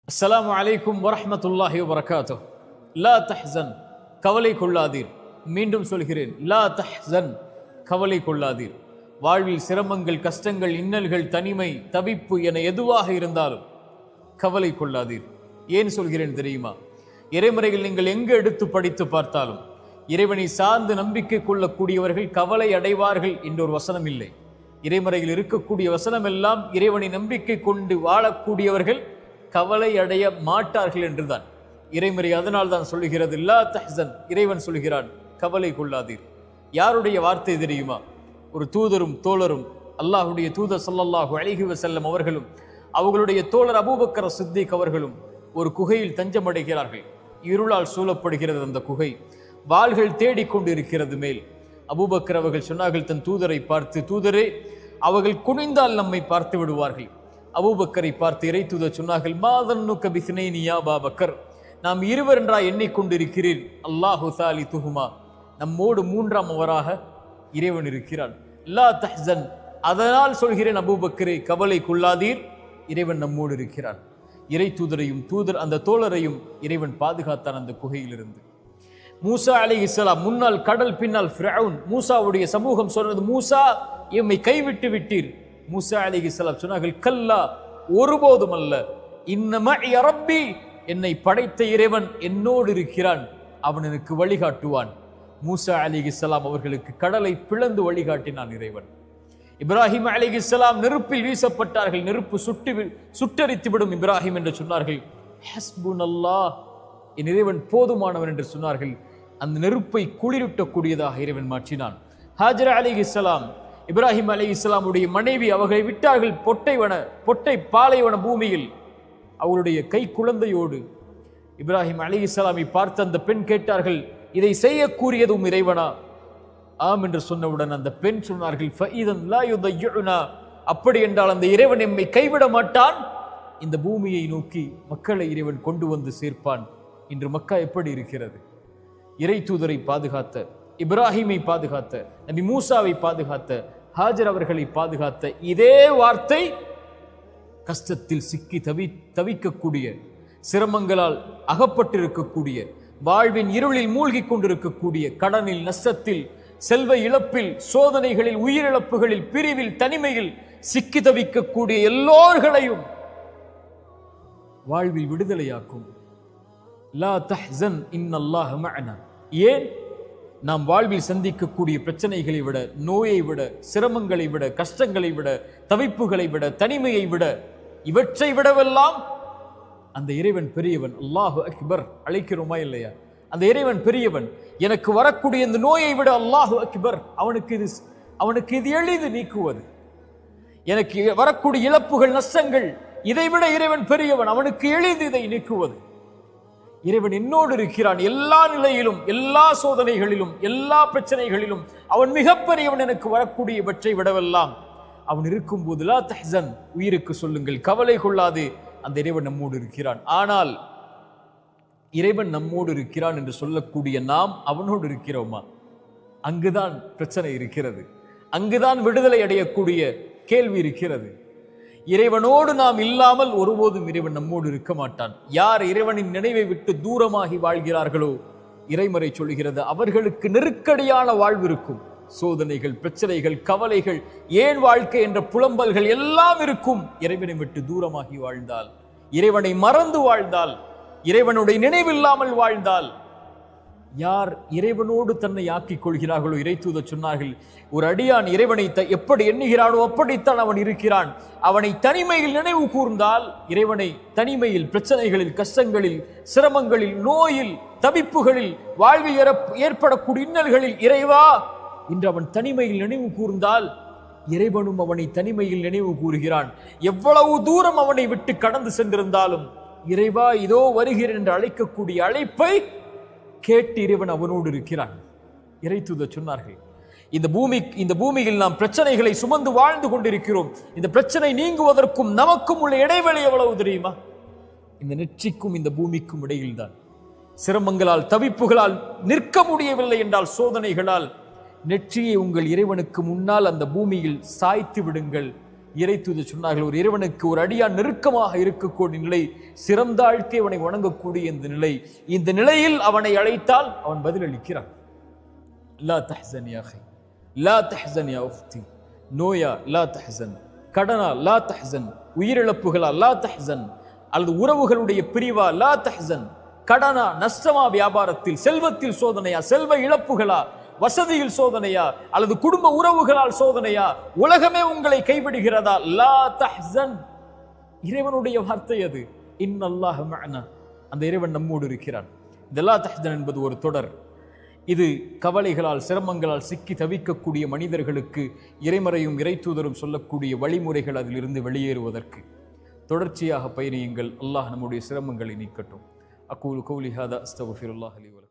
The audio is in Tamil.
அஸ்ஸலாமு அலைக்கும் வரஹ்மத்துல்லாஹி வபரகாத்துஹ். லா தஹ்சன், கவலை கொள்ளாதீர். மீண்டும் சொல்கிறேன், லா தஹ்சன், கவலை கொள்ளாதீர். வாழ்வில் சிரமங்கள், கஷ்டங்கள், இன்னல்கள், தனிமை, தவிப்பு என எதுவாக இருந்தாலும் கவலை கொள்ளாதீர். ஏன் சொல்கிறேன் தெரியுமா? இறைமறைகள் நீங்கள் எங்கு எடுத்து படித்து பார்த்தாலும் இறைவனை சார்ந்து நம்பிக்கை கொள்ளக்கூடியவர்கள் கவலை அடைவார்கள் என்ற ஒரு வசனம் இல்லை. இறைமறையில் இருக்கக்கூடிய வசனம் எல்லாம் இறைவனை நம்பிக்கை கொண்டு வாழக்கூடியவர்கள் கவலை அடைய மாட்டார்கள் என்றுதான் இறைமறை. அதனால் தான் சொல்லுகிறது லா தஹ்சன். இறைவன் சொல்கிறான், கவலை கொள்ளாதீர். யாருடைய வார்த்தை தெரியுமா? ஒரு தூதரும் தோழரும், அல்லாஹுடைய தூதர் ஸல்லல்லாஹு அலைஹி வஸல்லம் அவர்களும் அவர்களுடைய தோழர் அபூபக்கர் சித்திக் அவர்களும் ஒரு குகையில் தஞ்சமடைகிறார்கள். இருளால் சூழப்படுகிறது அந்த குகை. வாள்கள் தேடிக்கொண்டு இருக்கிறது மேல். அபூபக்கர் அவர்கள் சொன்னார்கள் தன் தூதரை பார்த்து, தூதரே, அவர்கள் குனிந்தால் நம்மை பார்த்து விடுவார்கள். அபூபக்கரை பார்த்து இறை தூதர் சொன்னார்கள், மாதன்னுக பிஸ்னைனி யா அபூபக்கர், நாம் இருவர் என்றா எண்ணிக்கொண்டிருக்கிறீர். அல்லாஹு சாலிதுஹுமா, நம்மோடு மூன்றாம் அவராக இறைவன் இருக்கிறான். லா தஹ்சன், அதனால் சொல்கிறேன் அபூபக்கரே, கவலை கொள்ளாதீர், இறைவன் நம்மோடு இருக்கிறான். இறை தூதரையும் அந்த தோழரையும் இறைவன் பாதுகாத்தான் அந்த குகையிலிருந்து. மூசா அலைஹிஸ்ஸலாம் முன்னால் கடல், பின்னால் ஃபிரௌன். மூசாவுடைய சமூகம் சொன்னது, மூசா, எம்மை கைவிட்டு விட்டீர். மூசா அலைஹிஸ்ஸலாம் சொன்னார்கள், கல்லா, ஒருபோதும் அல்ல. இன்னம ரப்பி, என்னை படைத்த இறைவன் என்னோடு இருக்கிறான், அவன் எனக்கு வழிகாட்டுவான். மூசா அலைஹிஸ்ஸலாம் அவர்களுக்கு கடலை பிளந்து வழிகாட்டினான் இறைவன். இப்ராஹிம் அலைஹிஸ்ஸலாம் நெருப்பில் வீசப்பட்டார்கள். நெருப்பு சுட்டரித்து விடும் இப்ராஹிம் என்று சொன்னார்கள். ஹஸ்புனல்லாஹ், என் இறைவன் போதுமானவன் என்று சொன்னார்கள். அந்த நெருப்பை குளிரூட்டக்கூடியதாக இறைவன் மாற்றினான். ஹாஜரா அலைஹிஸ்ஸலாம், இப்ராஹிம் அலைஹிஸ்ஸலாமுடைய மனைவி, அவர்களை விட்டார்கள் பொட்டை பாலைவன பூமியில் அவருடைய கை குழந்தையோடு. இப்ராஹிம் அலைஹிஸ்ஸலாமை பார்த்து அந்த பெண் கேட்டார்கள், இதை செய்யக்கூடியதும் இறைவனா? ஆம் என்று சொன்னவுடன் அந்த பெண் சொன்னார்கள், ஃபஇதன் லா யுதையுனா, அப்படி என்றால் அந்த இறைவன் எம்மை கைவிட மாட்டான். இந்த பூமியை நோக்கி மக்களை இறைவன் கொண்டு வந்து சேர்ப்பான். இன்று மக்கா எப்படி இருக்கிறது? இறை தூதரை பாதுகாத்த, இப்ராஹிமை பாதுகாத்த, நபி மூசாவை பாதுகாத்த, ஹாஜர் அவர்களை பாதுகாத்த இதே வார்த்தை கஷ்டத்தில் சிக்கி தவிக்கக்கூடிய, சிரமங்களால் அகப்பட்டிருக்கக்கூடிய, வாழ்வின் இருளில் மூழ்கி கொண்டிருக்கக்கூடிய, கடனில், நஷ்டத்தில், செல்வ இழப்பில், சோதனைகளில், உயிரிழப்புகளில், பிரிவில், தனிமையில் சிக்கி தவிக்கக்கூடிய எல்லோர்களையும் வாழ்வில் விடுதலையாக்கும். லா தஹ்சன் இன்னல்லாஹ மஅனா. ஏன்? நாம் வாழ்வில் சந்திக்கக்கூடிய பிரச்சனைகளை விட, நோயை விட, சிரமங்களை விட, கஷ்டங்களை விட, தவிப்புகளை விட, தனிமையை விட, இவற்றை விடவெல்லாம் அந்த இறைவன் பெரியவன். அல்லாஹு அக்பர் அழைக்கிறோமா இல்லையா? அந்த இறைவன் பெரியவன். எனக்கு வரக்கூடிய இந்த நோயை விட அல்லாஹு அக்பர், அவனுக்கு இது எளிது நீக்குவது. எனக்கு வரக்கூடிய இழப்புகள், நஷ்டங்கள், இதைவிட இறைவன் பெரியவன், அவனுக்கு எளிது இதை நீக்குவது. இறைவன் என்னோடு இருக்கிறான் எல்லா நிலையிலும், எல்லா சோதனைகளிலும், எல்லா பிரச்சனைகளிலும். அவன் மிகப்பெரியவன். எனக்கு வரக்கூடிய இவற்றை விடவெல்லாம் அவன் இருக்கும் போது லா தஹ்சன், உயிருக்கு சொல்லுங்கள், கவலை கொள்ளாது, அந்த இறைவன் நம்மோடு இருக்கிறான். ஆனால் இறைவன் நம்மோடு இருக்கிறான் என்று சொல்லக்கூடிய நாம் அவனோடு இருக்கிறோமா? அங்குதான் பிரச்சனை இருக்கிறது. அங்குதான் விடுதலை அடையக்கூடிய கேள்வி இருக்கிறது. இறைவனோடு நாம் இல்லாமல் ஒருபோதும் இறைவன் நம்மோடு இருக்க மாட்டான். யார் இறைவனின் நினைவை விட்டு தூரமாகி வாழ்கிறார்களோ, இறைமறை சொல்கிறது, அவர்களுக்கு நெருக்கடியான வாழ்வு இருக்கும். சோதனைகள், பிரச்சனைகள், கவலைகள், ஏன் வாழ்க்கை என்ற புலம்பல்கள் எல்லாம் இருக்கும். இறைவனை விட்டு தூரமாகி வாழ்ந்தால், இறைவனை மறந்து வாழ்ந்தால், இறைவனுடைய நினைவில்லாமல் வாழ்ந்தால், யார் இறைவனோடு தன்னை ஆக்கிக் கொள்கிறார்களோ, இறை தூதர் சொன்னார்கள், ஒரு அடியான் இறைவனை எப்படி எண்ணுகிறானோ அப்படித்தான் அவன் இருக்கிறான். அவனை தனிமையில் நினைவு கூர்ந்தால், இறைவனை தனிமையில், பிரச்சனைகளில், கஷ்டங்களில், சிரமங்களில், நோயில், தவிப்புகளில், வாழ்வில் ஏற்படக்கூடிய இன்னல்களில், இறைவா என்று அவன் தனிமையில் நினைவு கூர்ந்தால், இறைவனும் அவனை தனிமையில் நினைவு கூறுகிறான். எவ்வளவு தூரம் அவனை விட்டு கடந்து சென்றிருந்தாலும், இறைவா இதோ வருகிறேன் என்று அழைக்கக்கூடிய அழைப்பை கேட்டு இறைவன் அவனோடு இருக்கிறான். இறை தூதர் சொன்னார்கள், இந்த பூமியில் நாம் பிரச்சனைகளை சுமந்து வாழ்ந்து கொண்டிருக்கிறோம். இந்த பிரச்சனை நீங்குவதற்கும் நமக்கும் உள்ள இடைவெளி எவ்வளவு தெரியுமா? இந்த நெற்றிக்கும் இந்த பூமிக்கும் இடையில் தான். சிரமங்களால், தவிப்புகளால் நிற்க முடியவில்லை என்றால், சோதனைகளால், நெற்றியை உங்கள் இறைவனுக்கு முன்னால் அந்த பூமியில் சாய்த்து விடுங்கள். இறைத்தூதர் சொன்னார்கள், ஒரு இறைவனுக்கு ஒரு அடியான் நெருக்கமாக இருக்கக்கூடிய நிலை, சிறந்தாழ்த்தி அவனை வணங்கக்கூடிய இந்த நிலையில் அவனை அழைத்தால் அவன் பதிலளிக்கிறான். லா தஹ்சன் யா அஹி, லா தஹ்சன் யா உஃப்தி, நோயா லா தஹ்சன், கடனா லா தஹ்சன், உயிரிழப்புகளா லா தஹ்சன், அல்லது உறவுகளுடைய பிரிவா லா தஹ்சன், கடனா நஷ்டமா, வியாபாரத்தில் செல்வத்தில் சோதனையா, செல்வ இழப்புகளா, வசதியில் சோதனையா, அல்லது குடும்ப உறவுகளால் சோதனையா, உலகமே உங்களை கைவிடுகிறதா, லா தஹ்சன். இறைவனுடைய வார்த்தை அது. இன்னல்லாஹ மஅனா, அந்த இறைவன் நம்மோடு இருக்கிறான். இந்த லா தஹ்சன் என்பது ஒரு தொடர். இது கவலைகளால் சிரமங்களால் சிக்கி தவிக்கக்கூடிய மனிதர்களுக்கு இறைமறையும் இறைத்தூதரும் சொல்லக்கூடிய வழிமுறைகள் அதிலிருந்து வெளியேறுவதற்கு தொடர்ச்சியாக பயணியுங்கள். அல்லாஹ் நம்முடைய சிரமங்களை நீக்கட்டும். அகூலு கௌலி ஹாதா அஸ்தக்ஃபிருல்லாஹ் லி வ லக்கும்.